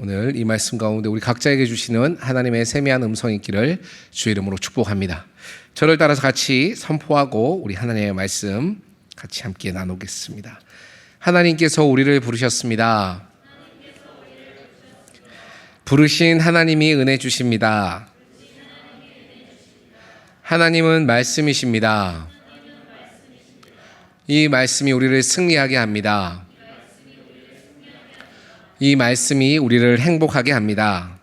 오늘 이 말씀 가운데 우리 각자에게 주시는 하나님의 세미한 음성이 있기를 주의 이름으로 축복합니다. 저를 따라서 같이 선포하고 우리 하나님의 말씀 같이 함께 나누겠습니다. 하나님께서 우리를 부르셨습니다. 부르신 하나님이 은혜 주십니다. 하나님은 말씀이십니다. 이 말씀이 우리를 승리하게 합니다. 이 말씀이 우리를 행복하게 합니다.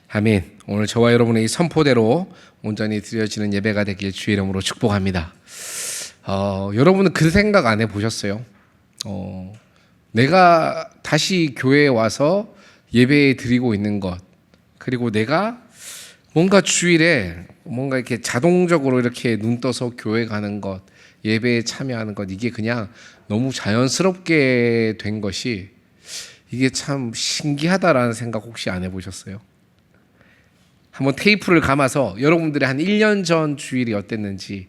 아멘. 오늘 저와 여러분의 이 선포대로 온전히 드려지는 예배가 되길 주의 이름으로 축복합니다. 여러분은 그 생각 안 해보셨어요? 내가 다시 교회에 와서 예배 드리고 있는 것, 그리고 내가 뭔가 주일에 뭔가 이렇게 자동적으로 이렇게 눈 떠서 교회 가는 것, 예배에 참여하는 것, 이게 그냥 너무 자연스럽게 된 것이 이게 참 신기하다라는 생각 혹시 안 해보셨어요? 한번 테이프를 감아서 여러분들의 한 1년 전 주일이 어땠는지,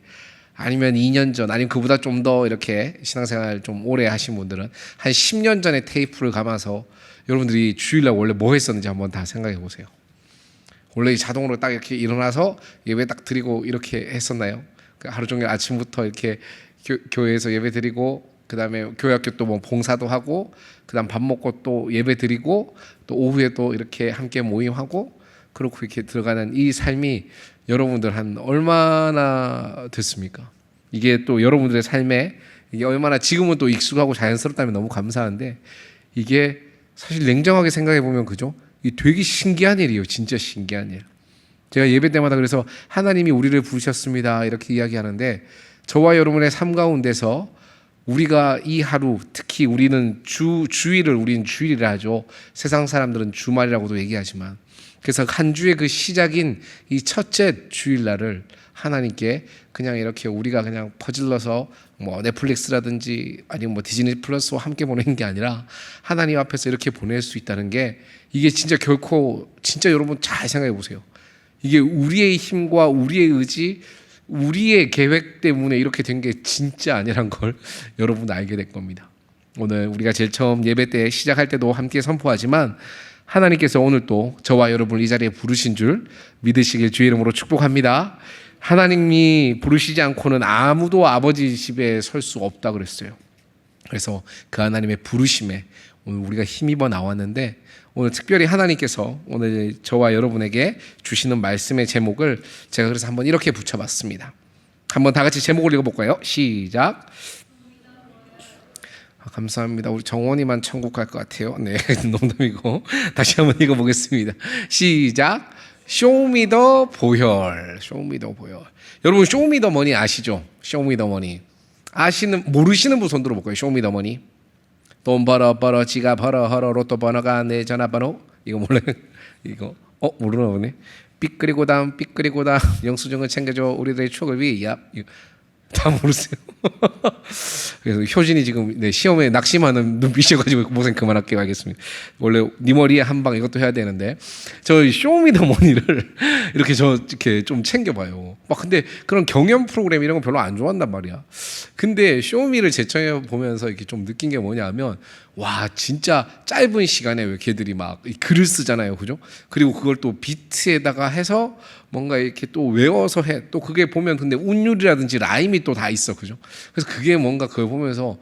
아니면 2년 전, 아니면 그보다 좀 더 이렇게 신앙생활 좀 오래 하신 분들은 한 10년 전에 테이프를 감아서 여러분들이 주일날 원래 뭐 했었는지 한번 다 생각해 보세요. 원래 자동으로 딱 이렇게 일어나서 예배 딱 드리고 이렇게 했었나요? 하루 종일 아침부터 이렇게 교회에서 예배 드리고, 그 다음에 교회 학교 또 뭐 봉사도 하고, 그 다음 밥 먹고 또 예배 드리고, 또 오후에 또 이렇게 함께 모임하고, 그렇고 이렇게 들어가는 이 삶이 여러분들 한 얼마나 됐습니까? 이게 또 여러분들의 삶에 이게 얼마나 지금은 또 익숙하고 자연스럽다면 너무 감사한데, 이게 사실 냉정하게 생각해 보면 그죠? 이 되게 신기한 일이에요. 진짜 신기한 일. 제가 예배 때마다 그래서 하나님이 우리를 부르셨습니다 이렇게 이야기하는데, 저와 여러분의 삶 가운데서 우리가 이 하루, 특히 우리는 주일을 우리는 주일이라 하죠. 세상 사람들은 주말이라고도 얘기하지만, 그래서 한 주의 그 시작인 이 첫째 주일날을 하나님께 그냥 이렇게 우리가 그냥 퍼질러서 뭐 넷플릭스라든지 아니면 뭐 디즈니 플러스와 함께 보내는 게 아니라 하나님 앞에서 이렇게 보낼 수 있다는 게, 이게 진짜 결코, 진짜 여러분 잘 생각해 보세요. 이게 우리의 힘과 우리의 의지, 우리의 계획 때문에 이렇게 된 게 진짜 아니란 걸 여러분 알게 될 겁니다. 오늘 우리가 제일 처음 예배 때 시작할 때도 함께 선포하지만, 하나님께서 오늘 또 저와 여러분을 이 자리에 부르신 줄 믿으시길 주의 이름으로 축복합니다. 하나님이 부르시지 않고는 아무도 아버지 집에 설 수 없다 그랬어요. 그래서 그 하나님의 부르심에 오늘 우리가 힘입어 나왔는데, 오늘 특별히 하나님께서 오늘 저와 여러분에게 주시는 말씀의 제목을 제가 그래서 한번 이렇게 붙여봤습니다. 한번 다 같이 제목을 읽어볼까요? 시작. 감사합니다. 우리 정원이만 천국 갈 것 같아요. 네, 농담이고 다시 한번 읽어보겠습니다. 시작. 쇼미더 보혈. 쇼미더 보혈. 여러분 쇼미더 머니 아시죠? 쇼미더 머니 모르시는 분 손 들어볼까요? 쇼미더 머니. 돈 벌어 지가 벌어 로또 번호가 내 전화번호. 이거 몰라요? 이거 모르나 보네. 삐끄리고 다음 영수증을 챙겨줘 우리들의 추억을 위해. 다 모르세요? 그래서 효진이 지금 시험에 낙심하는 눈빛이어가지고 고생 그만할게요. 알겠습니다. 원래 네 머리에 한 방 이것도 해야 되는데, 저 쇼미더머니를 이렇게 이렇게 좀 챙겨봐요. 근데 그런 경연 프로그램 이런 거 별로 안 좋아한단 말이야. 근데 쇼미를 재청해 보면서 이렇게 좀 느낀 게 뭐냐면, 와 진짜 짧은 시간에 왜 걔들이 막 글을 쓰잖아요, 그죠? 그리고 그걸 또 비트에다가 해서 뭔가 이렇게 또 외워서 해. 또 그게 보면 근데 운율이라든지 라임이 또 다 있어, 그죠? 그래서 그게 뭔가 그걸 보면서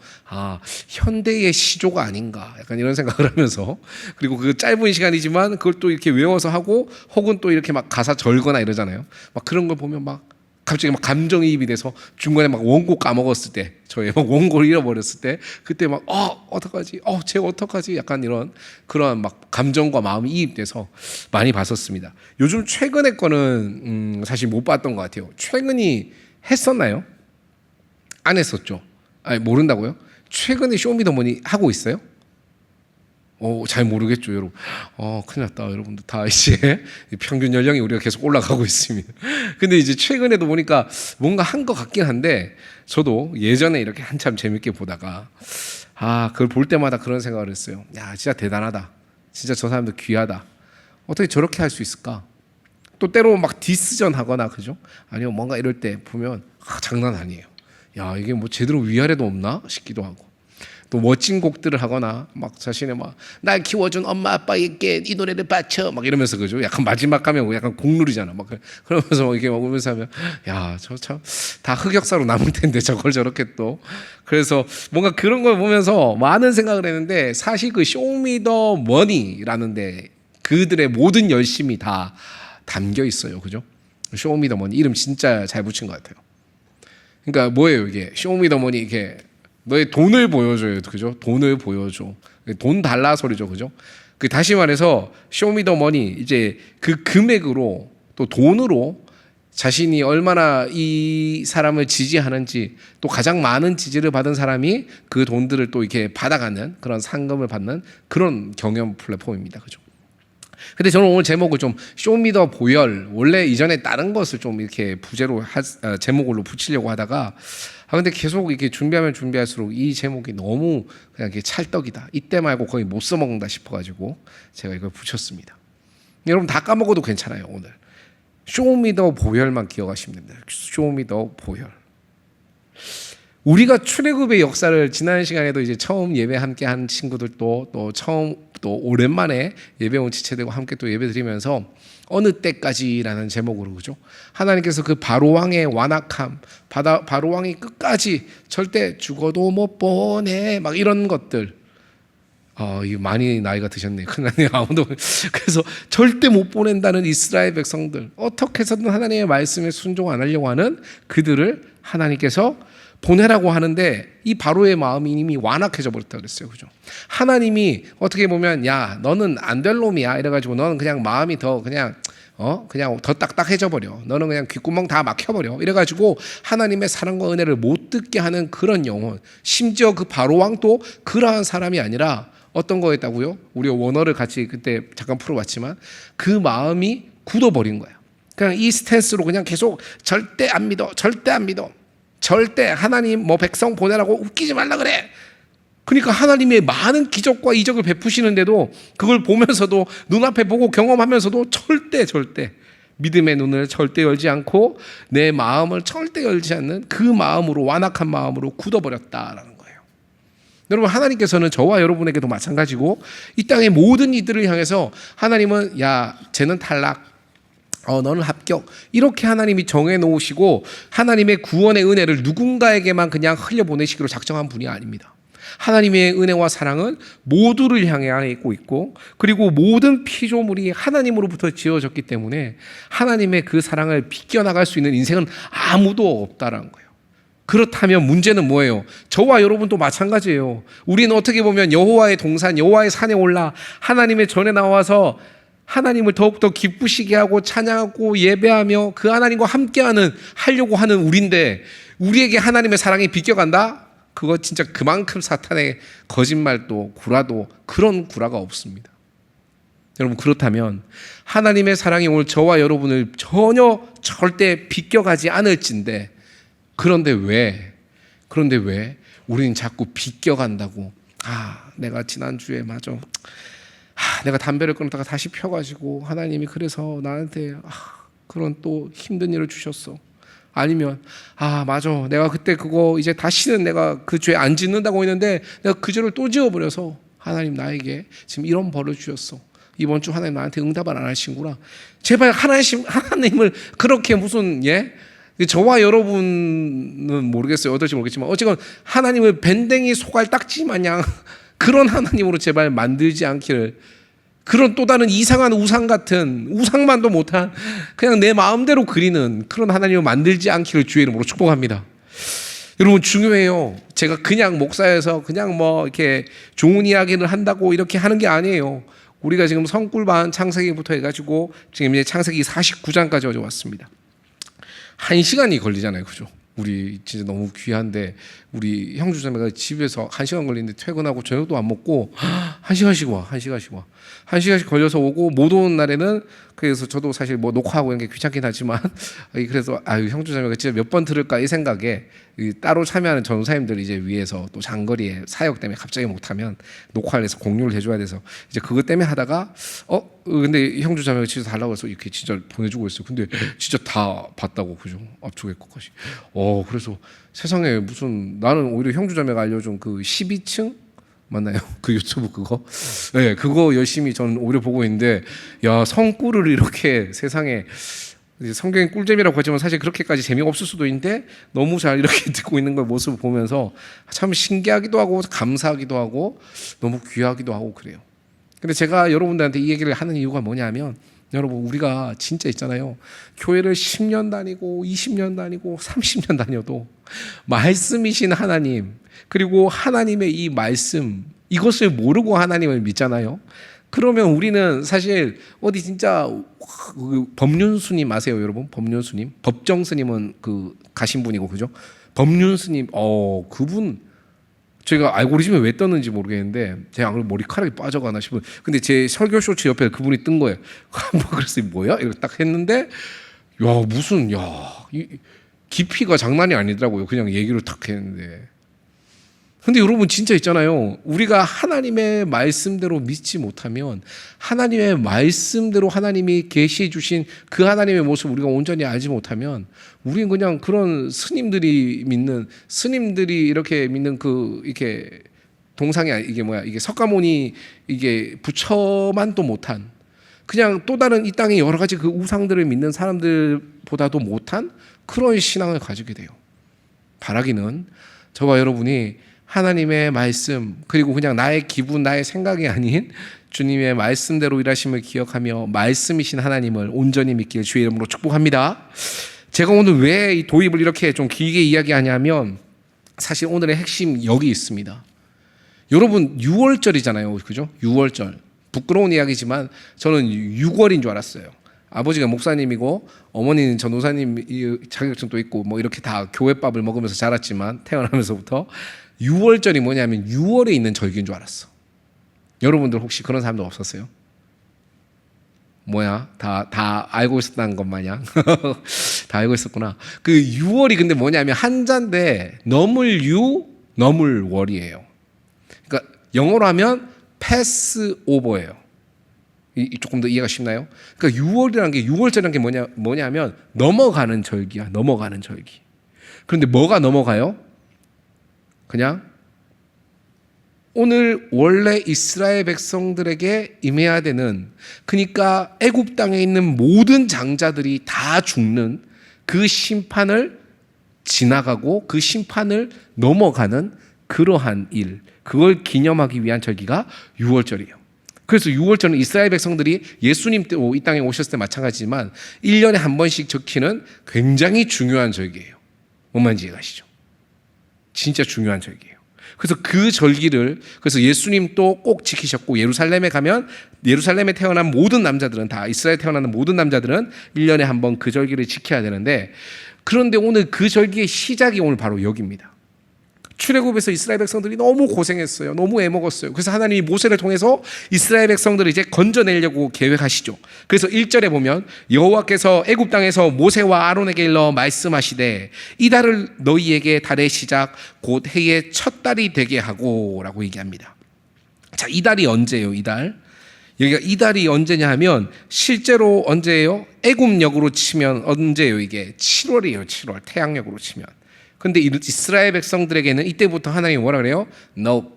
현대의 시조가 아닌가 약간 이런 생각을 하면서, 그리고 그 짧은 시간이지만 그걸 또 이렇게 외워서 하고, 혹은 또 이렇게 막 가사 절거나 이러잖아요. 막 그런 걸 보면 막 갑자기 막 감정이입이 돼서 중간에 막 원고 까먹었을 때, 저희 막 원고를 잃어버렸을 때, 그때 막 어떡하지? 쟤 어떡하지? 약간 이런 그런 막 감정과 마음이 이입돼서 많이 봤었습니다. 요즘 최근에 거는 사실 못 봤던 것 같아요. 최근이 했었나요? 안 했었죠. 아니 모른다고요? 최근에 쇼미더머니 하고 있어요? 잘 모르겠죠, 여러분. 큰일 났다, 여러분들. 다 이제 평균 연령이 우리가 계속 올라가고 있습니다. 근데 이제 최근에도 보니까 뭔가 한 것 같긴 한데, 저도 예전에 이렇게 한참 재밌게 보다가, 그걸 볼 때마다 그런 생각을 했어요. 야, 진짜 대단하다. 진짜 저 사람들 귀하다. 어떻게 저렇게 할 수 있을까? 또 때로 막 디스전 하거나, 그죠? 아니면 뭔가 이럴 때 보면, 장난 아니에요. 야, 이게 뭐 제대로 위아래도 없나 싶기도 하고. 또 멋진 곡들을 하거나 막 자신의 막 날 키워준 엄마 아빠에게 이 노래를 바쳐 막 이러면서 그죠? 약간 마지막 가면 약간 곡누리잖아. 막 그러면서 막 이렇게 막 오면서 하면 야, 저 참 다 흑역사로 남을 텐데 저걸 저렇게 또. 그래서 뭔가 그런 걸 보면서 많은 생각을 했는데 사실 그 쇼미더머니라는데 그들의 모든 열심이 다 담겨 있어요. 그죠? 쇼미더머니 이름 진짜 잘 붙인 것 같아요. 그러니까 뭐예요 이게 쇼미더머니 이게 너의 돈을 보여줘요, 그죠? 돈을 보여줘. 돈 달라 소리죠, 그죠? 그 다시 말해서 쇼미더머니 이제 그 금액으로 또 돈으로 자신이 얼마나 이 사람을 지지하는지 또 가장 많은 지지를 받은 사람이 그 돈들을 또 이렇게 받아가는 그런 상금을 받는 그런 경영 플랫폼입니다, 그죠? 근데 저는 오늘 제목을 좀 쇼미더 보열 원래 이전에 다른 것을 좀 이렇게 부제로 제목으로 붙이려고 하다가 근데 계속 이렇게 준비하면 준비할수록 이 제목이 너무 그냥 이렇게 찰떡이다. 이때 말고 거의 못 써먹는다 싶어가지고 제가 이걸 붙였습니다. 여러분 다 까먹어도 괜찮아요. 오늘 쇼미더 보열만 기억하시면 됩니다. 쇼미더 보열. 우리가 출애굽의 역사를 지난 시간에도 이제 처음 예배 함께 한 친구들도 또 처음 또 오랜만에 예배 온 지체들과 함께 또 예배 드리면서 어느 때까지라는 제목으로 그죠? 하나님께서 그 바로 왕의 완악함, 바로 왕이 끝까지 절대 죽어도 못 보내 막 이런 것들. 이거 많이 나이가 드셨네요. 큰일 아무도 그래서 절대 못 보낸다는 이스라엘 백성들 어떻게 해서든 하나님의 말씀에 순종 안 하려고 하는 그들을 하나님께서 보내라고 하는데 이 바로의 마음이 이미 완악해져 버렸다 그랬어요. 그죠? 하나님이 어떻게 보면 야, 너는 안 될 놈이야 이래 가지고 너는 그냥 마음이 더 그냥 더 딱딱해져 버려. 너는 그냥 귓구멍 다 막혀 버려. 이래 가지고 하나님의 사랑과 은혜를 못 듣게 하는 그런 영혼. 심지어 그 바로 왕도 그러한 사람이 아니라 어떤 거였다고요? 우리 원어를 같이 그때 잠깐 풀어봤지만 그 마음이 굳어버린 거야. 그냥 이 스탠스로 그냥 계속 절대 안 믿어. 절대 안 믿어. 절대 하나님 뭐 백성 보내라고 웃기지 말라 그래. 그러니까 하나님의 많은 기적과 이적을 베푸시는데도 그걸 보면서도 눈앞에 보고 경험하면서도 절대 믿음의 눈을 절대 열지 않고 내 마음을 절대 열지 않는 그 마음으로 완악한 마음으로 굳어버렸다라는 거예요. 여러분 하나님께서는 저와 여러분에게도 마찬가지고 이 땅의 모든 이들을 향해서 하나님은 야 쟤는 탈락 너는 합격 이렇게 하나님이 정해놓으시고 하나님의 구원의 은혜를 누군가에게만 그냥 흘려보내시기로 작정한 분이 아닙니다. 하나님의 은혜와 사랑은 모두를 향해 있고 그리고 모든 피조물이 하나님으로부터 지어졌기 때문에 하나님의 그 사랑을 비껴나갈 수 있는 인생은 아무도 없다라는 거예요. 그렇다면 문제는 뭐예요? 저와 여러분도 마찬가지예요. 우리는 어떻게 보면 여호와의 동산 여호와의 산에 올라 하나님의 전에 나와서 하나님을 더욱더 기쁘시게 하고 찬양하고 예배하며 그 하나님과 함께하는 하려고 하는 우리인데 우리에게 하나님의 사랑이 비껴간다? 그거 진짜 그만큼 사탄의 거짓말도 구라도 그런 구라가 없습니다. 여러분 그렇다면 하나님의 사랑이 오늘 저와 여러분을 전혀 절대 비껴가지 않을진데 그런데 왜 우리는 자꾸 비껴간다고 내가 지난주에 내가 담배를 끊다가 다시 펴가지고 하나님이 그래서 나한테 그런 또 힘든 일을 주셨어. 아니면 맞아 내가 그때 그거 이제 다시는 내가 그 죄 안 짓는다고 했는데 내가 그 죄를 또 지어버려서 하나님 나에게 지금 이런 벌을 주셨어. 이번 주 하나님 나한테 응답을 안 하시구나. 제발 하나님을 그렇게 무슨 저와 여러분은 모르겠어요. 어떨지 모르겠지만 어쨌건 하나님을 밴댕이 소갈 딱지 마냥 그런 하나님으로 제발 만들지 않기를 그런 또 다른 이상한 우상 같은 우상만도 못한 그냥 내 마음대로 그리는 그런 하나님을 만들지 않기를 주의 이름으로 축복합니다. 여러분 중요해요. 제가 그냥 목사여서 그냥 뭐 이렇게 좋은 이야기를 한다고 이렇게 하는 게 아니에요. 우리가 지금 성꿀반 창세기부터 해가지고 지금 이제 창세기 49장까지 어제 왔습니다. 1시간이 걸리잖아요. 그죠? 우리 진짜 너무 귀한데 우리 형주자매가 집에서 1시간 걸리는데 퇴근하고 저녁도 안 먹고 1시간씩 걸려서 오고 못 오는 날에는 그래서 저도 사실 뭐 녹화하고 이런 게 귀찮긴 하지만 그래서 형주자매가 진짜 몇 번 들을까 이 생각에 따로 참여하는 전사님들 이제 위에서 또 장거리에 사역 때문에 갑자기 못하면 녹화를 해서 공유를 해줘야 돼서 이제 그것 때문에 하다가 근데 형주자매가 진짜 달라고 해서 이렇게 진짜 보내주고 있어요. 근데 진짜 다 봤다고 그죠? 앞쪽에 것까지. 그래서 세상에 무슨 나는 오히려 형주자매가 알려준 그 12층 맞나요? 그 유튜브 그거? 네, 그거 열심히 저는 오히려 보고 있는데, 야, 성꿀을 이렇게 세상에, 성경의 꿀잼이라고 하지만 사실 그렇게까지 재미가 없을 수도 있는데 너무 잘 이렇게 듣고 있는 걸 모습을 보면서 참 신기하기도 하고 감사하기도 하고 너무 귀하기도 하고 그래요. 근데 제가 여러분들한테 이 얘기를 하는 이유가 뭐냐면, 여러분 우리가 진짜 있잖아요, 교회를 10년 다니고 20년 다니고 30년 다녀도 말씀이신 하나님, 그리고 하나님의 이 말씀, 이것을 모르고 하나님을 믿잖아요. 그러면 우리는 사실 어디 진짜 법륜스님 아세요, 여러분? 법륜스님, 법정스님은 그 가신 분이고, 그죠? 법륜스님, 그분 제가 알고리즘에 왜 떴는지 모르겠는데 제가 아무래도 머리카락이 빠져가나 싶은. 근데 제 설교 쇼츠 옆에 그분이 뜬 거예요. 그래서 뭐야? 이렇게 딱 했는데, 이 깊이가 장난이 아니더라고요. 그냥 얘기를 딱 했는데. 근데 여러분 진짜 있잖아요, 우리가 하나님의 말씀대로 믿지 못하면, 하나님의 말씀대로 하나님이 계시해 주신 그 하나님의 모습 우리가 온전히 알지 못하면, 우리는 그냥 그런 스님들이 이렇게 믿는 이게 동상이, 이게 석가모니, 이게 부처만도 못한, 그냥 또 다른 이 땅의 여러 가지 그 우상들을 믿는 사람들보다도 못한 그런 신앙을 가지게 돼요. 바라기는 저와 여러분이 하나님의 말씀, 그리고 그냥 나의 기분, 나의 생각이 아닌 주님의 말씀대로 일하심을 기억하며 말씀이신 하나님을 온전히 믿길 주의 이름으로 축복합니다. 제가 오늘 왜 이 도입을 이렇게 좀 길게 이야기하냐면, 사실 오늘의 핵심 여기 있습니다. 여러분 6월절이잖아요, 그죠? 6월절. 부끄러운 이야기지만 저는 6월인 줄 알았어요. 아버지가 목사님이고 어머니는 전도사님 자격증도 있고 뭐 이렇게 다 교회밥을 먹으면서 자랐지만, 태어나면서부터 6월절이 뭐냐면 6월에 있는 절기인 줄 알았어. 여러분들 혹시 그런 사람들 없었어요? 뭐야? 다 알고 있었다는 것 마냥 다 알고 있었구나. 그 6월이 근데 뭐냐면 한자인데 너물월이에요. 그러니까 영어로 하면 패스오버예요. 조금 더 이해가 쉽나요? 그러니까 6월절이라는 게 뭐냐면 넘어가는 절기야. 넘어가는 절기. 그런데 뭐가 넘어가요? 그냥 오늘 원래 이스라엘 백성들에게 임해야 되는, 그러니까 애굽 땅에 있는 모든 장자들이 다 죽는 그 심판을 지나가고 그 심판을 넘어가는 그러한 일, 그걸 기념하기 위한 절기가 6월절이에요. 그래서 6월절은 이스라엘 백성들이 예수님 때 이 땅에 오셨을 때 마찬가지지만 1년에 한 번씩 지키는 굉장히 중요한 절기예요. 뭔 말인지 이해가시죠? 진짜 중요한 절기예요. 그래서 그 절기를, 그래서 예수님도 꼭 지키셨고, 예루살렘에 가면 예루살렘에 태어난 모든 남자들은, 다 이스라엘 태어나는 모든 남자들은 1년에 한 번 그 절기를 지켜야 되는데, 그런데 오늘 그 절기의 시작이 오늘 바로 여기입니다. 출애굽에서 이스라엘 백성들이 너무 고생했어요. 너무 애먹었어요. 그래서 하나님이 모세를 통해서 이스라엘 백성들을 이제 건져내려고 계획하시죠. 그래서 1절에 보면 여호와께서 애굽 땅에서 모세와 아론에게 일러 말씀하시되 이 달을 너희에게 달의 시작 곧 해의 첫 달이 되게 하고 라고 얘기합니다. 자, 이 달이 언제예요? 이 달. 여기가 이 달이 언제냐 하면 실제로 언제예요? 애굽력으로 치면 언제예요? 이게 7월이에요. 7월. 태양력으로 치면. 근데 이스라엘 백성들에게는 이때부터 하나님이 뭐라 그래요? No,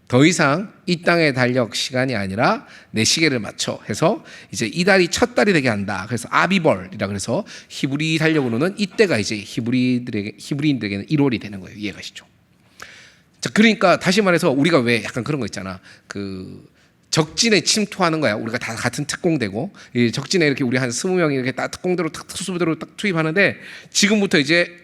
더 이상 이 땅의 달력 시간이 아니라 내 시계를 맞춰 해서 이제 이 달이 첫 달이 되게 한다. 그래서 아비벌이라 그래서 히브리 달력으로는 이때가 이제 히브리인들에게는 1월이 되는 거예요. 이해가시죠? 자, 그러니까 다시 말해서 우리가 왜 약간 그런 거 있잖아. 적진에 침투하는 거야. 우리가 다 같은 특공대고, 이 적진에 이렇게 우리 한 20명이 이렇게 딱 특공대로 딱 특수부대로 딱 투입하는데, 지금부터 이제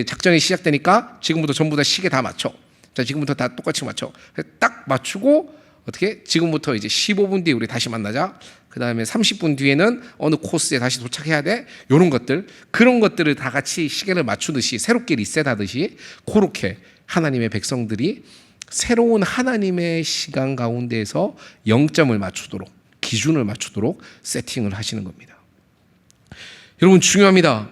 작전이 시작되니까 지금부터 전부 다 시계 다 맞춰. 자, 지금부터 다 똑같이 맞춰. 딱 맞추고 어떻게? 지금부터 이제 15분 뒤에 우리 다시 만나자. 그 다음에 30분 뒤에는 어느 코스에 다시 도착해야 돼. 이런 것들, 그런 것들을 다 같이 시계를 맞추듯이 새롭게 리셋하듯이 그렇게 하나님의 백성들이 새로운 하나님의 시간 가운데에서 0점을 맞추도록, 기준을 맞추도록 세팅을 하시는 겁니다. 여러분 중요합니다.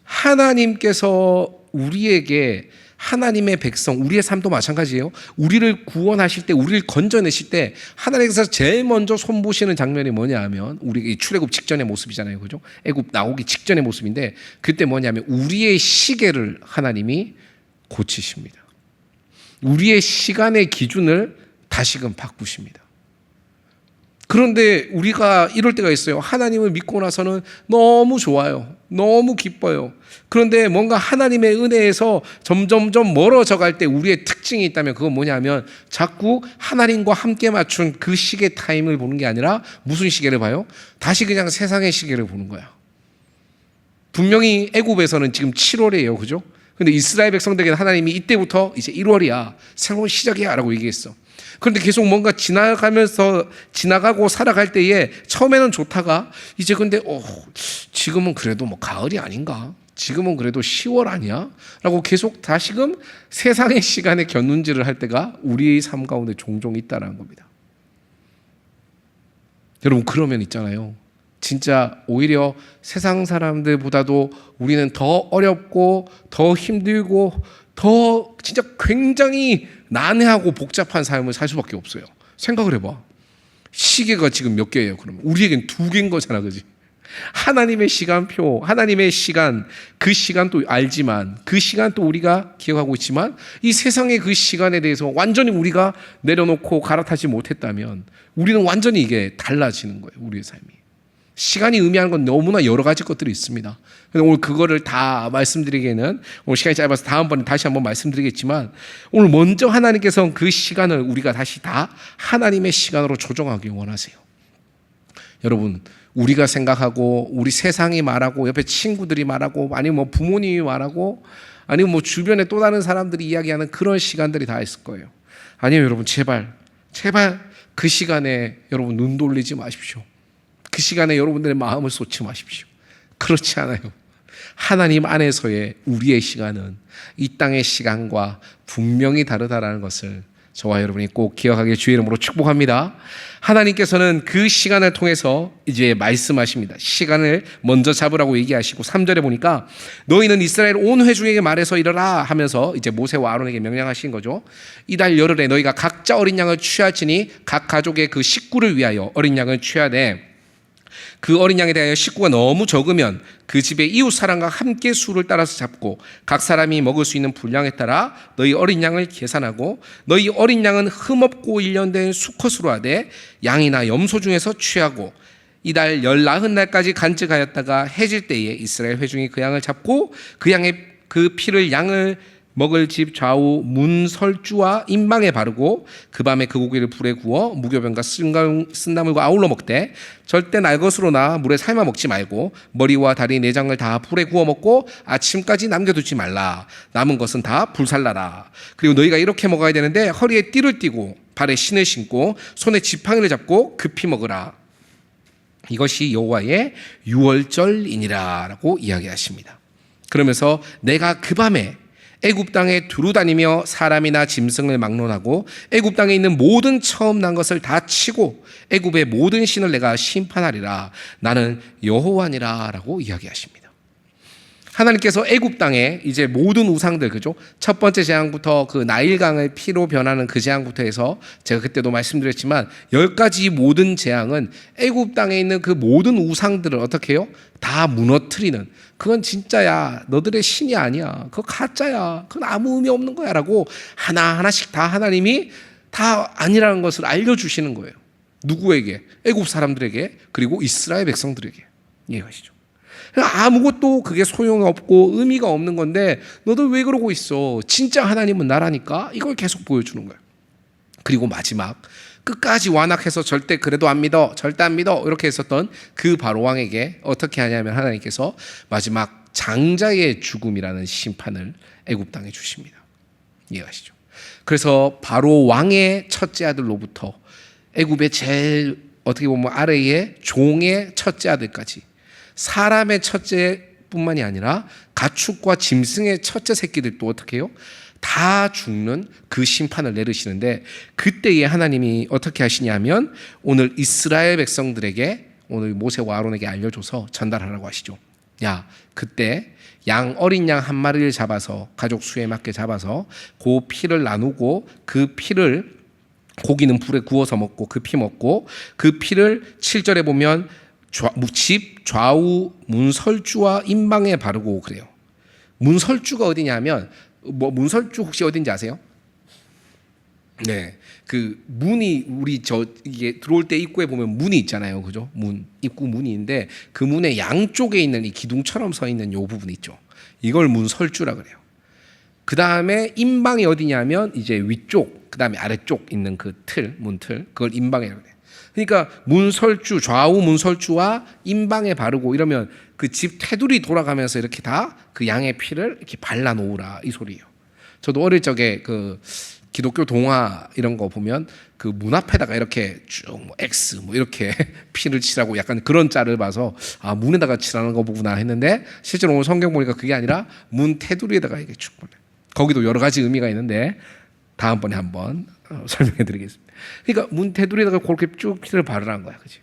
하나님께서 우리에게, 하나님의 백성, 우리의 삶도 마찬가지예요. 우리를 구원하실 때, 우리를 건져내실 때 하나님께서 제일 먼저 손보시는 장면이 뭐냐 하면, 우리 출애굽 직전의 모습이잖아요, 그죠? 애굽 나오기 직전의 모습인데, 그때 뭐냐면 우리의 시계를 하나님이 고치십니다. 우리의 시간의 기준을 다시금 바꾸십니다. 그런데 우리가 이럴 때가 있어요. 하나님을 믿고 나서는 너무 좋아요. 너무 기뻐요. 그런데 뭔가 하나님의 은혜에서 점점점 멀어져 갈 때 우리의 특징이 있다면 그건 뭐냐면 자꾸 하나님과 함께 맞춘 그 시계 타임을 보는 게 아니라 무슨 시계를 봐요? 다시 그냥 세상의 시계를 보는 거야. 분명히 애굽에서는 지금 7월이에요. 그죠? 근데 이스라엘 백성들에게는 하나님이 이때부터 이제 1월이야. 새로운 시작이야. 라고 얘기했어. 그런데 계속 뭔가 지나가고 살아갈 때에 처음에는 좋다가 이제 근데 지금은 그래도 뭐 가을이 아닌가? 지금은 그래도 10월 아니야? 라고 계속 다시금 세상의 시간에 곁눈질을 할 때가 우리의 삶 가운데 종종 있다는 겁니다. 여러분 그러면 있잖아요. 진짜 오히려 세상 사람들보다도 우리는 더 어렵고 더 힘들고 더 진짜 굉장히 난해하고 복잡한 삶을 살 수밖에 없어요. 생각을 해봐. 시계가 지금 몇 개예요? 그러면 우리에겐 2개인 거잖아, 그지? 하나님의 시간표, 하나님의 시간, 그 시간도 알지만 그 시간도 우리가 기억하고 있지만 이 세상의 그 시간에 대해서 완전히 우리가 내려놓고 갈아타지 못했다면 우리는 완전히 이게 달라지는 거예요. 우리의 삶이. 시간이 의미하는 건 너무나 여러 가지 것들이 있습니다. 오늘 그거를 다 말씀드리기에는 오늘 시간이 짧아서 다음번에 다시 한번 말씀드리겠지만 오늘 먼저 하나님께서는 그 시간을 우리가 다시 다 하나님의 시간으로 조정하기 원하세요. 여러분 우리가 생각하고 우리 세상이 말하고 옆에 친구들이 말하고 아니면 뭐 부모님이 말하고 아니면 뭐 주변에 또 다른 사람들이 이야기하는 그런 시간들이 다 있을 거예요. 아니요 여러분 제발 그 시간에 여러분 눈 돌리지 마십시오. 그 시간에 여러분들의 마음을 쏟지 마십시오. 그렇지 않아요. 하나님 안에서의 우리의 시간은 이 땅의 시간과 분명히 다르다라는 것을 저와 여러분이 꼭 기억하게 주의 이름으로 축복합니다. 하나님께서는 그 시간을 통해서 이제 말씀하십니다. 시간을 먼저 잡으라고 얘기하시고 3절에 보니까 너희는 이스라엘 온 회중에게 말해서 이르라 하면서 이제 모세와 아론에게 명령하신 거죠. 이달 열흘에 너희가 각자 어린 양을 취할지니 각 가족의 그 식구를 위하여 어린 양을 취하되 그 어린 양에 대하여 식구가 너무 적으면 그 집의 이웃 사람과 함께 수를 따라서 잡고 각 사람이 먹을 수 있는 분량에 따라 너희 어린 양을 계산하고 너희 어린 양은 흠없고 일련된 수컷으로 하되 양이나 염소 중에서 취하고 이달 19날까지 간직하였다가 해질 때에 이스라엘 회중이 그 양을 잡고 그 양의 그 피를 양을 먹을 집 좌우 문설주와 임방에 바르고 그 밤에 그 고기를 불에 구워 무교병과 쓴나물과 아울러 먹되 절대 날 것으로나 물에 삶아 먹지 말고 머리와 다리 내장을 다 불에 구워 먹고 아침까지 남겨두지 말라. 남은 것은 다 불살라라. 그리고 너희가 이렇게 먹어야 되는데 허리에 띠를 띠고 발에 신을 신고 손에 지팡이를 잡고 급히 먹으라. 이것이 여호와의 유월절이니라 라고 이야기하십니다. 그러면서 내가 그 밤에 애굽 땅에 두루 다니며 사람이나 짐승을 막론하고 애굽 땅에 있는 모든 처음 난 것을 다 치고 애굽의 모든 신을 내가 심판하리라. 나는 여호와니라 라고 이야기하십니다. 하나님께서 애굽 땅에 이제 모든 우상들, 그죠? 첫 번째 재앙부터 그 나일강을 피로 변하는 그 재앙부터 해서 제가 그때도 말씀드렸지만 10가지 모든 재앙은 애굽 땅에 있는 그 모든 우상들을 어떻게 해요? 다 무너뜨리는, 그건 진짜야, 너들의 신이 아니야, 그거 가짜야, 그건 아무 의미 없는 거야 라고 하나하나씩 다 하나님이 다 아니라는 것을 알려주시는 거예요. 누구에게? 애굽 사람들에게, 그리고 이스라엘 백성들에게. 이해가시죠? 아무것도 그게 소용없고 의미가 없는 건데 너도 왜 그러고 있어? 진짜 하나님은 나라니까 이걸 계속 보여주는 거예요. 그리고 마지막 끝까지 완악해서 절대 그래도 안 믿어, 절대 안 믿어 이렇게 했었던 그 바로 왕에게 어떻게 하냐면 하나님께서 마지막 장자의 죽음이라는 심판을 애굽 땅에 주십니다. 이해하시죠? 그래서 바로 왕의 첫째 아들로부터 애굽의 제일 어떻게 보면 아래의 종의 첫째 아들까지 사람의 첫째뿐만이 아니라 가축과 짐승의 첫째 새끼들도 어떻게 해요? 다 죽는 그 심판을 내리시는데 그때에 하나님이 어떻게 하시냐면 오늘 이스라엘 백성들에게 오늘 모세와 아론에게 알려줘서 전달하라고 하시죠. 야, 그때 어린 양 한 마리를 잡아서 가족 수에 맞게 잡아서 그 피를 나누고 그 피를 고기는 불에 구워서 먹고 그 피 먹고 그 피를 7절에 보면 집 좌우 문설주와 임방에 바르고 그래요. 문설주가 어디냐면 문설주 혹시 어딘지 아세요? 네, 그 문이 우리 이게 들어올 때 입구에 보면 문이 있잖아요, 그죠? 문 입구 문인데 그 문의 양쪽에 있는 이 기둥처럼 서 있는 요 부분 있죠. 이걸 문설주라 그래요. 그 다음에 인방이 어디냐면 이제 위쪽, 그 다음에 아래쪽 있는 그 틀, 문틀, 그걸 인방이라고 해요. 그러니까 문설주, 좌우 문설주와 인방에 바르고 이러면 그 집 테두리 돌아가면서 이렇게 다 그 양의 피를 이렇게 발라 놓으라 이 소리예요. 저도 어릴 적에 그 기독교 동화 이런 거 보면 그 문 앞에다가 이렇게 쭉 뭐 X 뭐 이렇게 피를 칠하고 약간 그런 짤을 봐서 아 문에다가 칠하는 거 보구나 했는데 실제로 오늘 성경 보니까 그게 아니라 문 테두리에다가 이게 쭉 발라. 거기도 여러 가지 의미가 있는데 다음번에 한번 설명해 드리겠습니다. 그러니까 문 테두리에다가 그렇게 쭉 피를 바르라는 거야. 그지?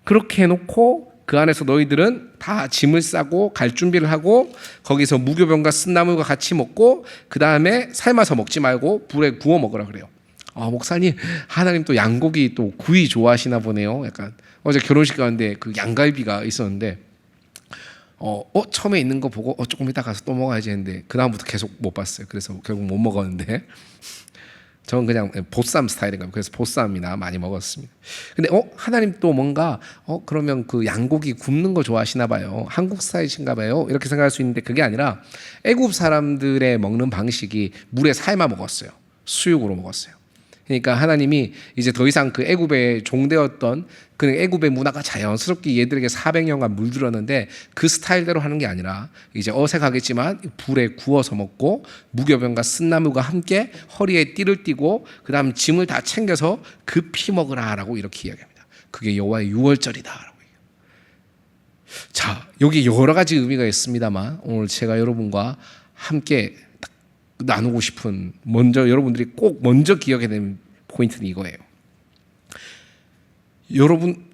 그렇게 해놓고 그 안에서 너희들은 다 짐을 싸고 갈 준비를 하고 거기서 무교병과 쓴나물과 같이 먹고 그 다음에 삶아서 먹지 말고 불에 구워 먹으라 그래요. 아 목사님 하나님 또 양고기 또 구이 좋아하시나 보네요. 약간 어제 결혼식 가는데 그 양갈비가 있었는데 처음에 있는 거 보고 조금 이따 가서 또 먹어야지 했는데 그 다음부터 계속 못 봤어요. 그래서 결국 못 먹었는데 저는 그냥 보쌈 스타일인가 그래서 보쌈이나 많이 먹었습니다. 근데 하나님 또 뭔가 그러면 그 양고기 굽는 거 좋아하시나 봐요. 한국 스타일이신가 봐요. 이렇게 생각할 수 있는데 그게 아니라 애굽 사람들의 먹는 방식이 물에 삶아 먹었어요. 수육으로 먹었어요. 그러니까 하나님이 이제 더 이상 그 애굽의 종되었던 그 애굽의 문화가 자연스럽게 얘들에게 400년간 물들었는데 그 스타일대로 하는 게 아니라 이제 어색하겠지만 불에 구워서 먹고 무교병과 쓴나무가 함께 허리에 띠를 띠고 그 다음 짐을 다 챙겨서 급히 먹으라라고 이렇게 이야기합니다. 그게 여호와의 유월절이다라고. 자, 여기 여러 가지 의미가 있습니다만 오늘 제가 여러분과 함께 나누고 싶은 먼저 여러분들이 꼭 먼저 기억해야 되는 포인트는 이거예요. 여러분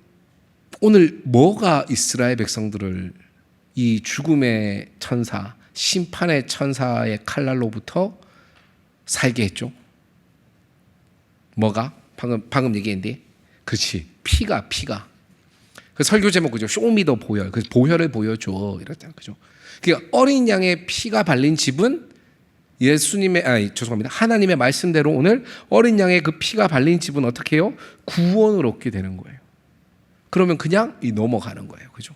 오늘 뭐가 이스라엘 백성들을 이 죽음의 천사, 심판의 천사의 칼날로부터 살게 했죠? 뭐가? 방금 얘기했는데, 그렇지 피가. 그 설교 제목 그죠? 쇼미더 보혈. 그 보혈을 보여줘 이랬잖아요, 그죠? 그러니까 어린 양의 피가 발린 집은 하나님의 말씀대로 오늘 어린 양의 그 피가 발린 집은 어떻게 해요? 구원을 얻게 되는 거예요. 그러면 그냥 넘어가는 거예요. 그죠?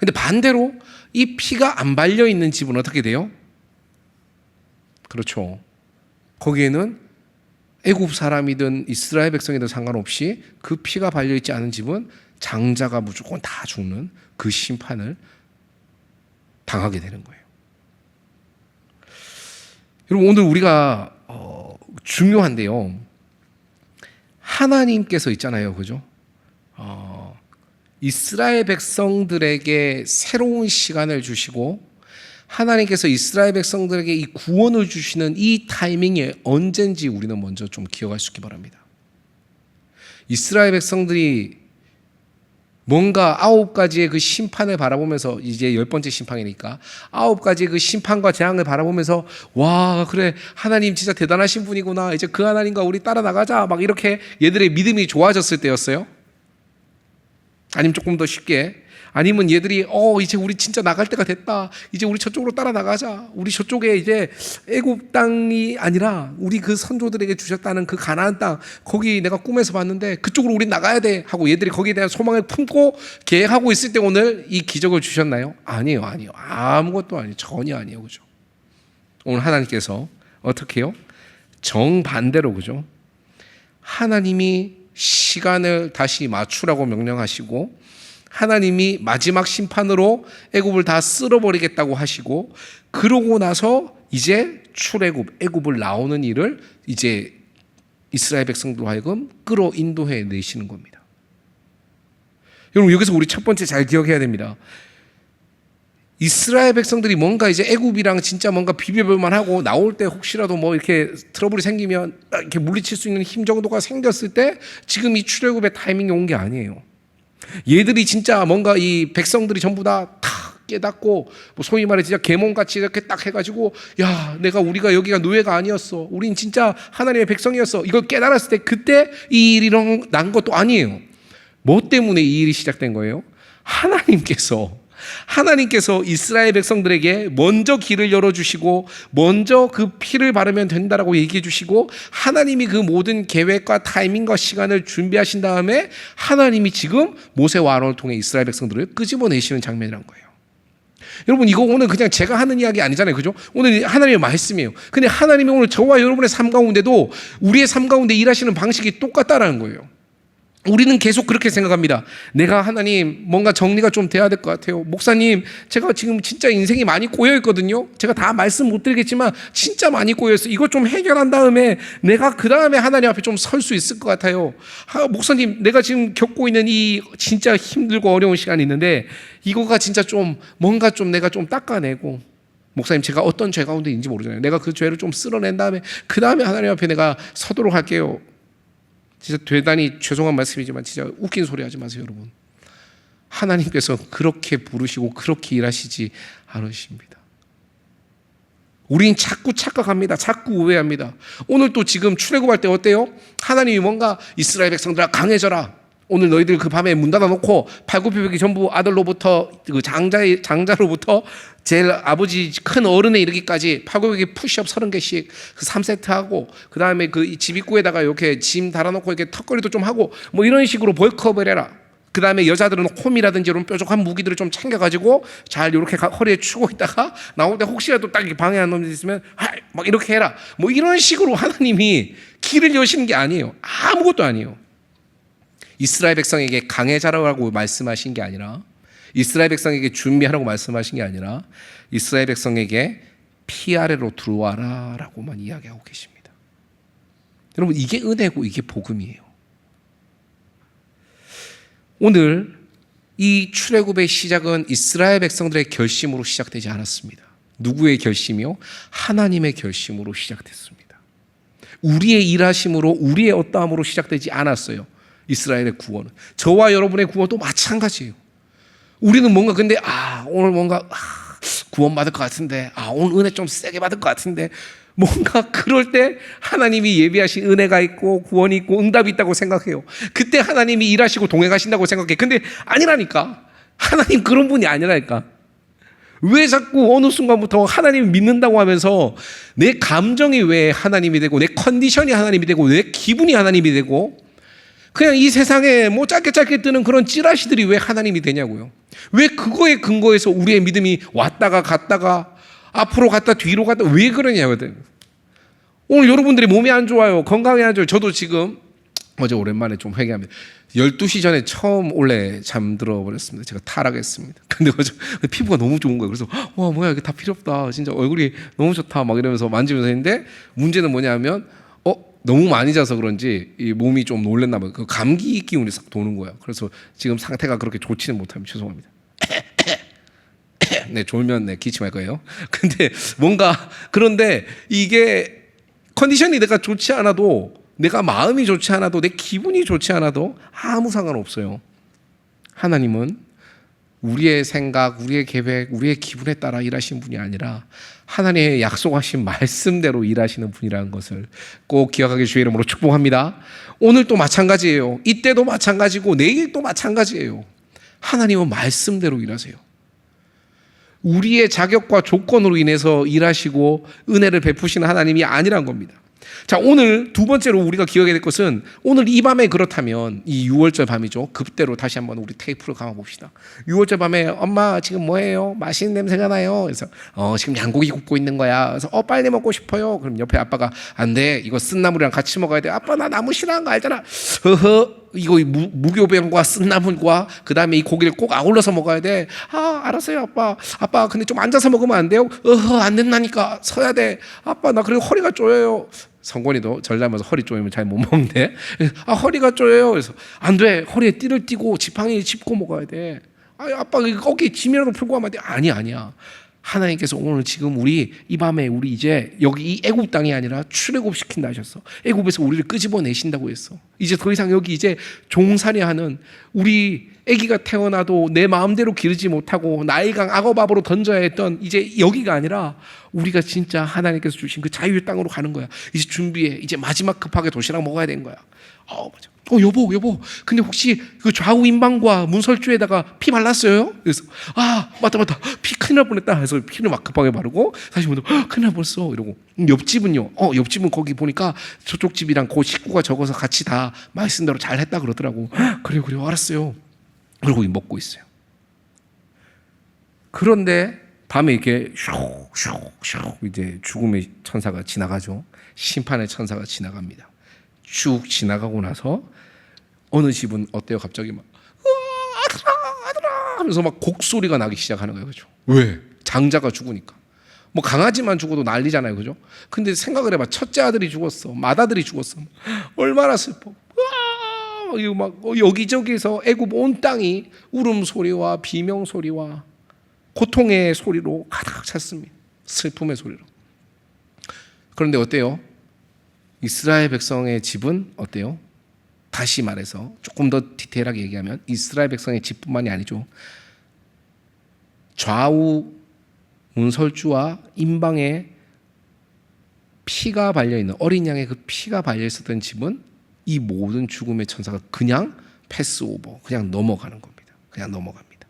근데 반대로 이 피가 안 발려 있는 집은 어떻게 돼요? 그렇죠. 거기에는 애굽 사람이든 이스라엘 백성이든 상관없이 그 피가 발려 있지 않은 집은 장자가 무조건 다 죽는 그 심판을 당하게 되는 거예요. 여러분 오늘 우리가 중요한데요. 하나님께서 있잖아요, 그죠? 이스라엘 백성들에게 새로운 시간을 주시고 하나님께서 이스라엘 백성들에게 이 구원을 주시는 이 타이밍이 언젠지 우리는 먼저 좀 기억할 수 있기 바랍니다. 이스라엘 백성들이 뭔가 9가지의 그 심판을 바라보면서 이제 10번째 심판이니까 9가지의 그 심판과 재앙을 바라보면서 와 그래 하나님 진짜 대단하신 분이구나 이제 그 하나님과 우리 따라 나가자 막 이렇게 얘들의 믿음이 좋아졌을 때였어요? 아니면 조금 더 쉽게 아니면 얘들이 이제 우리 진짜 나갈 때가 됐다 이제 우리 저쪽으로 따라 나가자 우리 저쪽에 이제 애굽 땅이 아니라 우리 그 선조들에게 주셨다는 그 가나안 땅 거기 내가 꿈에서 봤는데 그쪽으로 우리 나가야 돼 하고 얘들이 거기에 대한 소망을 품고 계획하고 있을 때 오늘 이 기적을 주셨나요? 아니에요. 아무것도 아니에요. 전혀 아니에요. 그죠? 오늘 하나님께서 어떻게 해요? 정반대로 그죠? 하나님이 시간을 다시 맞추라고 명령하시고 하나님이 마지막 심판으로 애굽을 다 쓸어버리겠다고 하시고 그러고 나서 이제 출애굽, 애굽을 나오는 일을 이제 이스라엘 백성들로 하여금 끌어 인도해 내시는 겁니다. 여러분 여기서 우리 첫 번째 잘 기억해야 됩니다. 이스라엘 백성들이 뭔가 이제 애굽이랑 진짜 뭔가 비벼볼만 하고 나올 때 혹시라도 뭐 이렇게 트러블이 생기면 이렇게 물리칠 수 있는 힘 정도가 생겼을 때 지금 이 출애굽의 타이밍이 온 게 아니에요. 얘들이 진짜 뭔가 이 백성들이 전부 다 깨닫고 뭐 소위 말해 진짜 계몽같이 이렇게 딱 해가지고 야 우리가 여기가 노예가 아니었어 우린 진짜 하나님의 백성이었어 이걸 깨달았을 때 그때 이 일이 난 것도 아니에요. 뭐 때문에 이 일이 시작된 거예요? 하나님께서 하나님께서 이스라엘 백성들에게 먼저 길을 열어주시고 먼저 그 피를 바르면 된다라고 얘기해 주시고 하나님이 그 모든 계획과 타이밍과 시간을 준비하신 다음에 하나님이 지금 모세와 아론을 통해 이스라엘 백성들을 끄집어내시는 장면이란 거예요. 여러분, 이거 오늘 그냥 제가 하는 이야기 아니잖아요, 그죠? 오늘 하나님의 말씀이에요. 근데 하나님이 오늘 저와 여러분의 삶 가운데도 우리의 삶 가운데 일하시는 방식이 똑같다라는 거예요. 우리는 계속 그렇게 생각합니다. 내가 하나님 뭔가 정리가 좀 돼야 될 것 같아요. 목사님, 제가 지금 진짜 인생이 많이 꼬여 있거든요. 제가 다 말씀 못 드리겠지만 진짜 많이 꼬여 있어요. 이거 좀 해결한 다음에 내가 그 다음에 하나님 앞에 좀 설 수 있을 것 같아요. 목사님, 내가 지금 겪고 있는 이 진짜 힘들고 어려운 시간이 있는데 이거가 진짜 좀 뭔가 좀 내가 좀 닦아내고, 목사님 제가 어떤 죄 가운데 있는지 모르잖아요. 내가 그 죄를 좀 쓸어낸 다음에 그 다음에 하나님 앞에 내가 서도록 할게요. 진짜 대단히 죄송한 말씀이지만 진짜 웃긴 소리 하지 마세요, 여러분. 하나님께서 그렇게 부르시고 그렇게 일하시지 않으십니다. 우린 자꾸 착각합니다. 자꾸 오해합니다. 오늘 또 지금 출애굽할 때 어때요? 하나님이 뭔가 이스라엘 백성들아 강해져라. 오늘 너희들 그 밤에 문 닫아놓고 팔굽혀펴기 전부 아들로부터 그 장자로부터 제일 아버지 큰 어른에 이르기까지 팔굽혀펴기 푸시업 30개씩 그 3세트 하고, 그 다음에 그 집 입구에다가 이렇게 짐 달아놓고 이렇게 턱걸이도 좀 하고 뭐 이런 식으로 벌크업을 해라. 그 다음에 여자들은 홈이라든지 이런 뾰족한 무기들을 좀 챙겨가지고 잘 이렇게 허리에 추고 있다가 나올 때 혹시라도 딱 방해하는 놈이 있으면 막 이렇게 해라. 뭐 이런 식으로 하나님이 길을 여시는 게 아니에요. 아무것도 아니에요. 이스라엘 백성에게 강해자라고 말씀하신 게 아니라, 이스라엘 백성에게 준비하라고 말씀하신 게 아니라 이스라엘 백성에게 피 아래로 들어와라 라고만 이야기하고 계십니다. 여러분, 이게 은혜고 이게 복음이에요. 오늘 이 출애굽의 시작은 이스라엘 백성들의 결심으로 시작되지 않았습니다. 누구의 결심이요? 하나님의 결심으로 시작됐습니다. 우리의 일하심으로, 우리의 어떠함으로 시작되지 않았어요. 이스라엘의 구원은. 저와 여러분의 구원도 마찬가지예요. 우리는 뭔가 근데 오늘 뭔가 구원받을 것 같은데, 오늘 은혜 좀 세게 받을 것 같은데, 뭔가 그럴 때 하나님이 예비하신 은혜가 있고 구원이 있고 응답이 있다고 생각해요. 그때 하나님이 일하시고 동행하신다고 생각해. 근데 아니라니까. 하나님 그런 분이 아니라니까. 왜 자꾸 어느 순간부터 하나님을 믿는다고 하면서 내 감정이 왜 하나님이 되고, 내 컨디션이 하나님이 되고, 내 기분이 하나님이 되고, 그냥 이 세상에 뭐 짧게 뜨는 그런 찌라시들이 왜 하나님이 되냐고요. 왜 그거에 근거해서 우리의 믿음이 왔다가 갔다가 앞으로 갔다 뒤로 갔다 왜 그러냐거든. 오늘 여러분들이 몸이 안 좋아요. 건강이 안 좋아요. 저도 지금 어제 오랜만에 좀 회개합니다. 12시 전에 처음 원래 잠들어 버렸습니다. 제가 타락했습니다. 근데 어제 피부가 너무 좋은 거예요. 그래서 와, 뭐야, 이게 다 필요 없다. 진짜 얼굴이 너무 좋다. 막 이러면서 만지면서 했는데, 문제는 뭐냐면 너무 많이 자서 그런지 이 몸이 좀 놀랬나 봐요. 그 감기 기운이 싹 도는 거야. 그래서 지금 상태가 그렇게 좋지는 못합니다. 죄송합니다. 네, 졸면 기침할 거예요. 근데 뭔가 그런데 이게 컨디션이 내가 좋지 않아도, 내가 마음이 좋지 않아도, 내 기분이 좋지 않아도 아무 상관없어요. 하나님은 우리의 생각, 우리의 계획, 우리의 기분에 따라 일하시는 분이 아니라 하나님의 약속하신 말씀대로 일하시는 분이라는 것을 꼭 기억하게 주의 이름으로 축복합니다. 오늘도 마찬가지예요. 이때도 마찬가지고 내일도 마찬가지예요. 하나님은 말씀대로 일하세요. 우리의 자격과 조건으로 인해서 일하시고 은혜를 베푸시는 하나님이 아니란 겁니다. 자, 오늘 두 번째로 우리가 기억해야 될 것은, 오늘 이 밤에 그렇다면 이 6월절 밤이죠. 그때로 다시 한번 우리 테이프를 감아봅시다. 6월절 밤에 엄마 지금 뭐해요? 맛있는 냄새가 나요. 그래서 지금 양고기 굽고 있는 거야. 그래서 빨리 먹고 싶어요. 그럼 옆에 아빠가 안 돼. 이거 쓴나물이랑 같이 먹어야 돼. 아빠 나 나무 싫어하는 거 알잖아. 이거 무교병과 쓴나물과 그 다음에 이 고기를 꼭 아울러서 먹어야 돼. 알았어요 아빠. 아빠 근데 좀 앉아서 먹으면 안 돼요? 안 된다니까. 서야 돼. 아빠 나 그리고 허리가 쪼여요. 성권이도 절자면서 허리 쪼이면 잘 못 먹는데, 허리가 쪼여요. 그래서 안 돼. 허리에 띠를 띠고 지팡이 짚고 먹어야 돼. 아빠 어깨에 짐이라도 풀고 하면 안 돼. 아니야. 하나님께서 오늘 지금 우리 이 밤에 우리 이제 여기 이 애굽 땅이 아니라 출애굽 시킨다 하셨어. 애굽에서 우리를 끄집어내신다고 했어. 이제 더 이상 여기 이제 종살이하는, 우리 아기가 태어나도 내 마음대로 기르지 못하고 나의 강 악어밥으로 던져야 했던 이제 여기가 아니라 우리가 진짜 하나님께서 주신 그 자유의 땅으로 가는 거야. 이제 준비해. 이제 마지막 급하게 도시락 먹어야 되는 거야. 맞아. 여보. 근데 혹시 그 좌우 인방과 문설주에다가 피 발랐어요? 그래서 맞다. 피 큰일 날 뻔했다. 그래서 피를 막 급하게 바르고 다시 보면 큰일 날 뻔했어. 이러고 옆집은요. 옆집은 거기 보니까 저쪽 집이랑 그 식구가 적어서 같이 다 말씀대로 잘 했다 그러더라고. 그래요. 알았어요. 그러고 먹고 있어요. 그런데 밤에 이렇게 슉 이제 죽음의 천사가 지나가죠. 심판의 천사가 지나갑니다. 쭉 지나가고 나서 어느 집은 어때요? 갑자기 막 아들아 하면서 막 곡소리가 나기 시작하는 거예요. 그죠? 왜? 장자가 죽으니까. 뭐 강아지만 죽어도 난리잖아요. 그죠? 근데 생각을 해봐. 첫째 아들이 죽었어. 맏아들이 죽었어. 얼마나 슬퍼. 이거 막 여기저기서 애굽 온 땅이 울음소리와 비명소리와 고통의 소리로 가득 찼습니다. 슬픔의 소리로. 그런데 어때요? 이스라엘 백성의 집은 어때요? 다시 말해서 조금 더 디테일하게 얘기하면 이스라엘 백성의 집뿐만이 아니죠. 좌우 문설주와 임방에 피가 발려있는 어린 양의 그 피가 발려있었던 집은 이 모든 죽음의 천사가 그냥 패스오버, 그냥 넘어가는 겁니다. 그냥 넘어갑니다.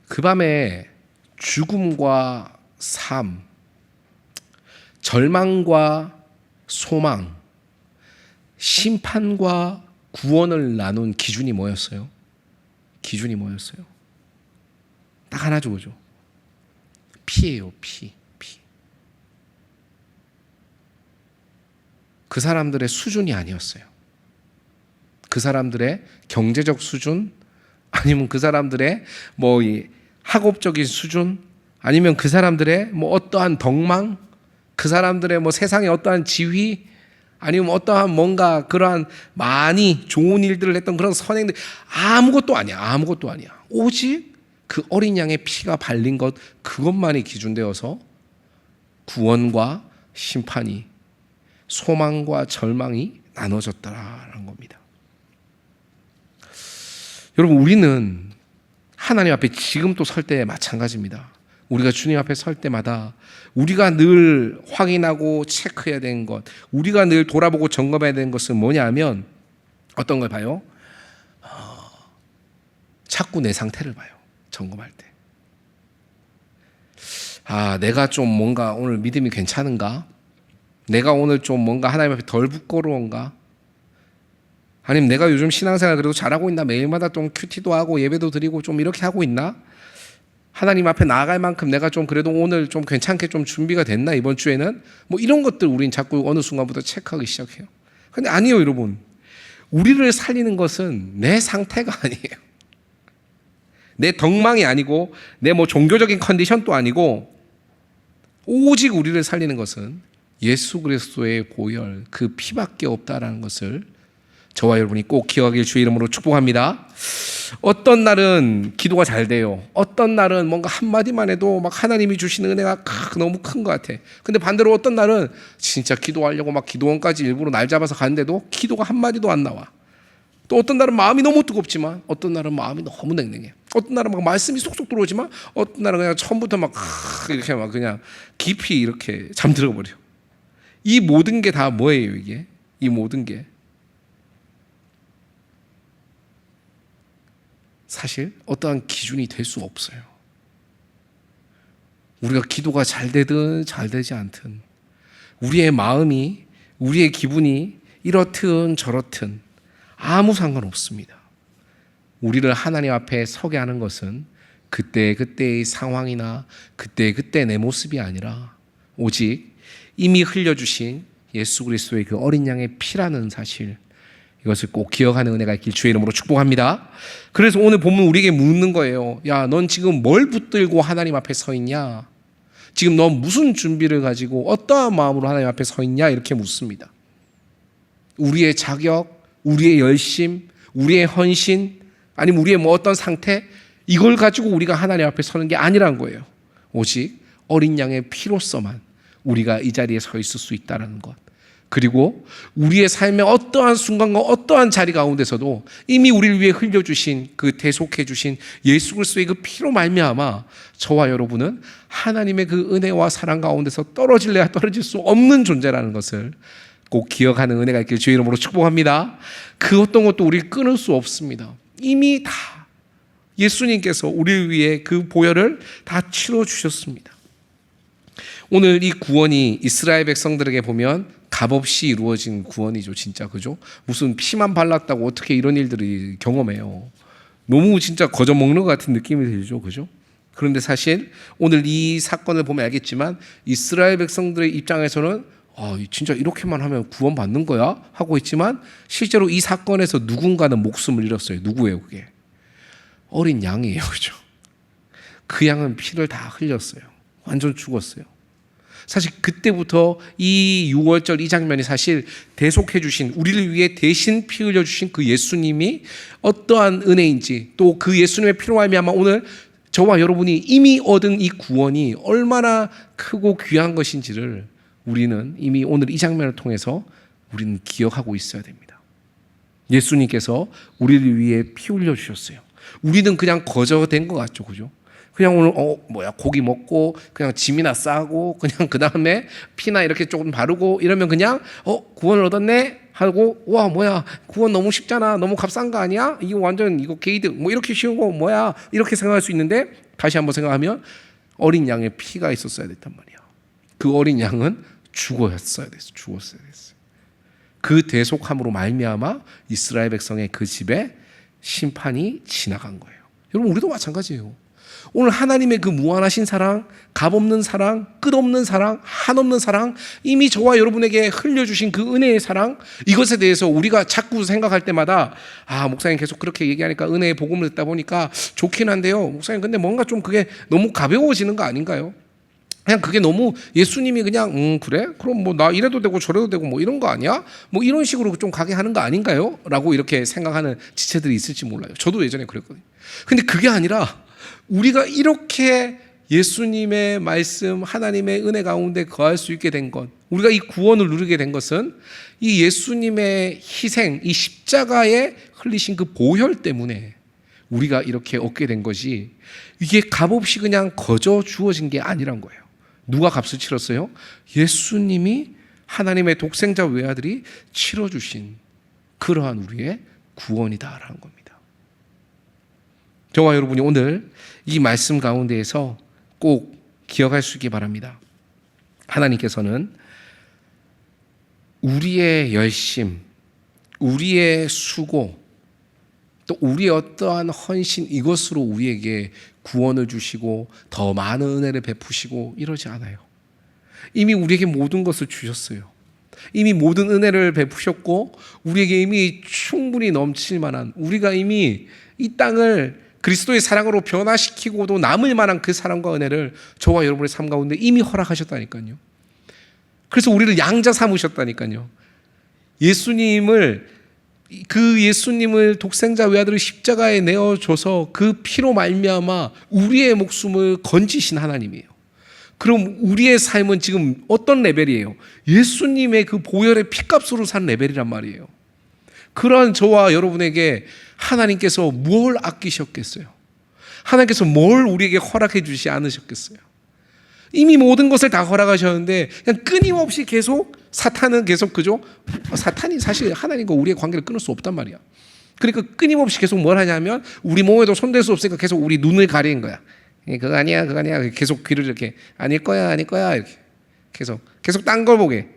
그 밤에 죽음과 삶, 절망과 소망, 심판과 구원을 나눈 기준이 뭐였어요? 딱 하나죠, 그죠? 피예요, 피. 그 사람들의 수준이 아니었어요. 그 사람들의 경제적 수준, 아니면 그 사람들의 뭐 이 학업적인 수준, 아니면 그 사람들의 뭐 어떠한 덕망, 그 사람들의 뭐 세상의 어떠한 지위, 아니면 어떠한 뭔가 그러한 많이 좋은 일들을 했던 그런 선행들, 아무것도 아니야. 오직 그 어린 양의 피가 발린 것, 그것만이 기준되어서 구원과 심판이, 소망과 절망이 나눠졌다라는 겁니다. 여러분, 우리는 하나님 앞에 지금 또 설 때 마찬가지입니다. 우리가 주님 앞에 설 때마다 우리가 늘 확인하고 체크해야 되는 것, 우리가 늘 돌아보고 점검해야 되는 것은 뭐냐면 어떤 걸 봐요? 자꾸 내 상태를 봐요. 점검할 때. 내가 좀 뭔가 오늘 믿음이 괜찮은가? 내가 오늘 좀 뭔가 하나님 앞에 덜 부끄러운가? 아니면 내가 요즘 신앙생활 그래도 잘하고 있나? 매일마다 좀 큐티도 하고 예배도 드리고 좀 이렇게 하고 있나? 하나님 앞에 나아갈 만큼 내가 좀 그래도 오늘 좀 괜찮게 좀 준비가 됐나? 이번 주에는? 뭐 이런 것들 우린 자꾸 어느 순간부터 체크하기 시작해요. 근데 아니에요, 여러분. 우리를 살리는 것은 내 상태가 아니에요. 내 덕망이 아니고 내 뭐 종교적인 컨디션도 아니고 오직 우리를 살리는 것은 예수 그리스도의 보혈, 그 피밖에 없다라는 것을 저와 여러분이 꼭 기억하길 주의 이름으로 축복합니다. 어떤 날은 기도가 잘 돼요. 어떤 날은 뭔가 한마디만 해도 막 하나님이 주시는 은혜가 너무 큰 것 같아. 근데 반대로 어떤 날은 진짜 기도하려고 막 기도원까지 일부러 날 잡아서 가는데도 기도가 한마디도 안 나와. 또 어떤 날은 마음이 너무 뜨겁지만 어떤 날은 마음이 너무 냉랭해. 어떤 날은 막 말씀이 쏙쏙 들어오지만 어떤 날은 그냥 처음부터 막 이렇게 막 그냥 깊이 이렇게 잠들어 버려. 이 모든 게 다 뭐예요, 이게? 이 모든 게 사실 어떠한 기준이 될 수 없어요. 우리가 기도가 잘 되든 잘 되지 않든 우리의 마음이, 우리의 기분이 이렇든 저렇든 아무 상관없습니다. 우리를 하나님 앞에 서게 하는 것은 그때의 상황이나 그때 내 모습이 아니라 오직 이미 흘려주신 예수 그리스도의 그 어린 양의 피라는 사실, 이것을 꼭 기억하는 은혜가 있길 주의 이름으로 축복합니다. 그래서 오늘 본문 우리에게 묻는 거예요. 야, 넌 지금 뭘 붙들고 하나님 앞에 서 있냐? 지금 넌 무슨 준비를 가지고 어떠한 마음으로 하나님 앞에 서 있냐? 이렇게 묻습니다. 우리의 자격, 우리의 열심, 우리의 헌신, 아니면 우리의 뭐 어떤 상태, 이걸 가지고 우리가 하나님 앞에 서는 게 아니란 거예요. 오직 어린 양의 피로서만 우리가 이 자리에 서 있을 수 있다는 것, 그리고 우리의 삶의 어떠한 순간과 어떠한 자리 가운데서도 이미 우리를 위해 흘려주신 그 대속해 주신 예수 그리스도의 그 피로 말미암아 저와 여러분은 하나님의 그 은혜와 사랑 가운데서 떨어질래야 떨어질 수 없는 존재라는 것을 꼭 기억하는 은혜가 있길 주의 이름으로 축복합니다. 그 어떤 것도 우리를 끊을 수 없습니다. 이미 다 예수님께서 우리를 위해 그 보혈을 다 치러 주셨습니다. 오늘 이 구원이 이스라엘 백성들에게 보면 값없이 이루어진 구원이죠. 진짜 그죠? 무슨 피만 발랐다고 어떻게 이런 일들이 경험해요. 너무 진짜 거저 먹는 것 같은 느낌이 들죠. 그죠? 그런데 사실 오늘 이 사건을 보면 알겠지만 이스라엘 백성들의 입장에서는 진짜 이렇게만 하면 구원받는 거야? 하고 있지만 실제로 이 사건에서 누군가는 목숨을 잃었어요. 누구예요 그게? 어린 양이에요. 그죠? 그 양은 피를 다 흘렸어요. 완전 죽었어요. 사실 그때부터 이 6월절 이 장면이 사실 대속해 주신, 우리를 위해 대신 피 흘려 주신 그 예수님이 어떠한 은혜인지, 또 그 예수님의 피로 말미암아 오늘 저와 여러분이 이미 얻은 이 구원이 얼마나 크고 귀한 것인지를 우리는 이미 오늘 이 장면을 통해서 우리는 기억하고 있어야 됩니다. 예수님께서 우리를 위해 피 흘려 주셨어요. 우리는 그냥 거저된 것 같죠. 그죠? 그냥 오늘 고기 먹고 그냥 짐이나 싸고 그냥 그 다음에 피나 이렇게 조금 바르고 이러면 그냥 구원을 얻었네 하고 와 뭐야 구원 너무 쉽잖아, 너무 값싼 거 아니야? 이거 완전 이거 게이득 뭐 이렇게 쉬운 거 뭐야 이렇게 생각할 수 있는데, 다시 한번 생각하면 어린 양의 피가 있었어야 됐단 말이야. 그 어린 양은 죽었어야 됐어요. 그 대속함으로 말미암아 이스라엘 백성의 그 집에 심판이 지나간 거예요. 여러분 우리도 마찬가지예요. 오늘 하나님의 그 무한하신 사랑, 값없는 사랑, 끝없는 사랑, 한없는 사랑, 이미 저와 여러분에게 흘려주신 그 은혜의 사랑, 이것에 대해서 우리가 자꾸 생각할 때마다 목사님 계속 그렇게 얘기하니까 은혜의 복음을 듣다 보니까 좋긴 한데요 목사님 근데 뭔가 좀 그게 너무 가벼워지는 거 아닌가요? 그냥 그게 너무 예수님이 그냥 그래? 그럼 뭐 나 이래도 되고 저래도 되고 뭐 이런 거 아니야? 뭐 이런 식으로 좀 가게 하는 거 아닌가요? 라고 이렇게 생각하는 지체들이 있을지 몰라요. 저도 예전에 그랬거든요. 근데 그게 아니라 우리가 이렇게 예수님의 말씀, 하나님의 은혜 가운데 거할 수 있게 된 것, 우리가 이 구원을 누리게 된 것은 이 예수님의 희생, 이 십자가에 흘리신 그 보혈 때문에 우리가 이렇게 얻게 된 것이, 이게 값없이 그냥 거저 주어진 게 아니란 거예요. 누가 값을 치렀어요? 예수님이, 하나님의 독생자 외아들이 치러주신 그러한 우리의 구원이다라는 겁니다. 저와 여러분이 오늘 이 말씀 가운데에서 꼭 기억할 수 있기 바랍니다. 하나님께서는 우리의 열심, 우리의 수고, 또 우리의 어떠한 헌신, 이것으로 우리에게 구원을 주시고 더 많은 은혜를 베푸시고 이러지 않아요. 이미 우리에게 모든 것을 주셨어요. 이미 모든 은혜를 베푸셨고 우리에게 이미 충분히 넘칠 만한, 우리가 이미 이 땅을 그리스도의 사랑으로 변화시키고도 남을 만한 그 사랑과 은혜를 저와 여러분의 삶 가운데 이미 허락하셨다니까요. 그래서 우리를 양자 삼으셨다니까요. 예수님을 독생자 외아들을 십자가에 내어줘서 그 피로 말미암아 우리의 목숨을 건지신 하나님이에요. 그럼 우리의 삶은 지금 어떤 레벨이에요? 예수님의 그 보혈의 피값으로 산 레벨이란 말이에요. 그러한 저와 여러분에게 하나님께서 뭘 아끼셨겠어요? 하나님께서 뭘 우리에게 허락해 주시지 않으셨겠어요? 이미 모든 것을 다 허락하셨는데 그냥 끊임없이 계속 사탄은 계속, 그죠? 사탄이 사실 하나님과 우리의 관계를 끊을 수 없단 말이야. 그러니까 끊임없이 계속 뭘 하냐면 우리 몸에도 손댈 수 없으니까 계속 우리 눈을 가리는 거야. 그거 아니야 계속 귀를 이렇게 아닐 거야 이렇게 계속 딴 걸 보게.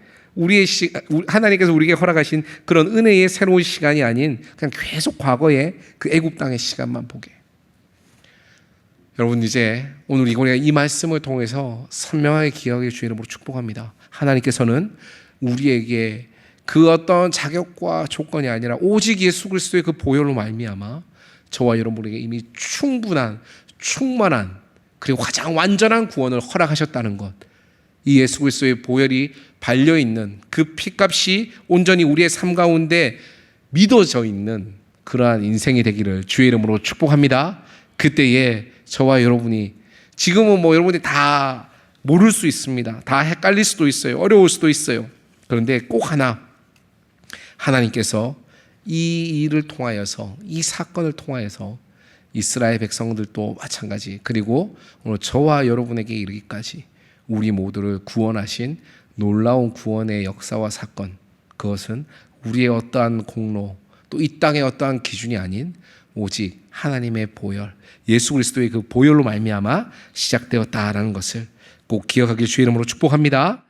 하나님께서 우리에게 허락하신 그런 은혜의 새로운 시간이 아닌 그냥 계속 과거의 그 애굽 땅의 시간만 보게. 여러분 이제 오늘 우리가 이 말씀을 통해서 선명하게 기억해 주의 이름으로 축복합니다. 하나님께서는 우리에게 그 어떤 자격과 조건이 아니라 오직 예수 그리스도의 그 보혈로 말미암아 저와 여러분에게 이미 충분한, 충만한, 그리고 가장 완전한 구원을 허락하셨다는 것, 이 예수 그리스도의 보혈이 발려있는 그 피값이 온전히 우리의 삶 가운데 믿어져 있는 그러한 인생이 되기를 주의 이름으로 축복합니다. 그때에 저와 여러분이, 지금은 뭐 여러분이 다 모를 수 있습니다. 다 헷갈릴 수도 있어요. 어려울 수도 있어요. 그런데 꼭 하나님께서 이 일을 통하여서, 이 사건을 통하여서 이스라엘 백성들도 마찬가지, 그리고 오늘 저와 여러분에게 이르기까지 우리 모두를 구원하신 놀라운 구원의 역사와 사건, 그것은 우리의 어떠한 공로, 또 이 땅의 어떠한 기준이 아닌 오직 하나님의 보혈, 예수 그리스도의 그 보혈로 말미암아 시작되었다라는 것을 꼭 기억하길 주의 이름으로 축복합니다.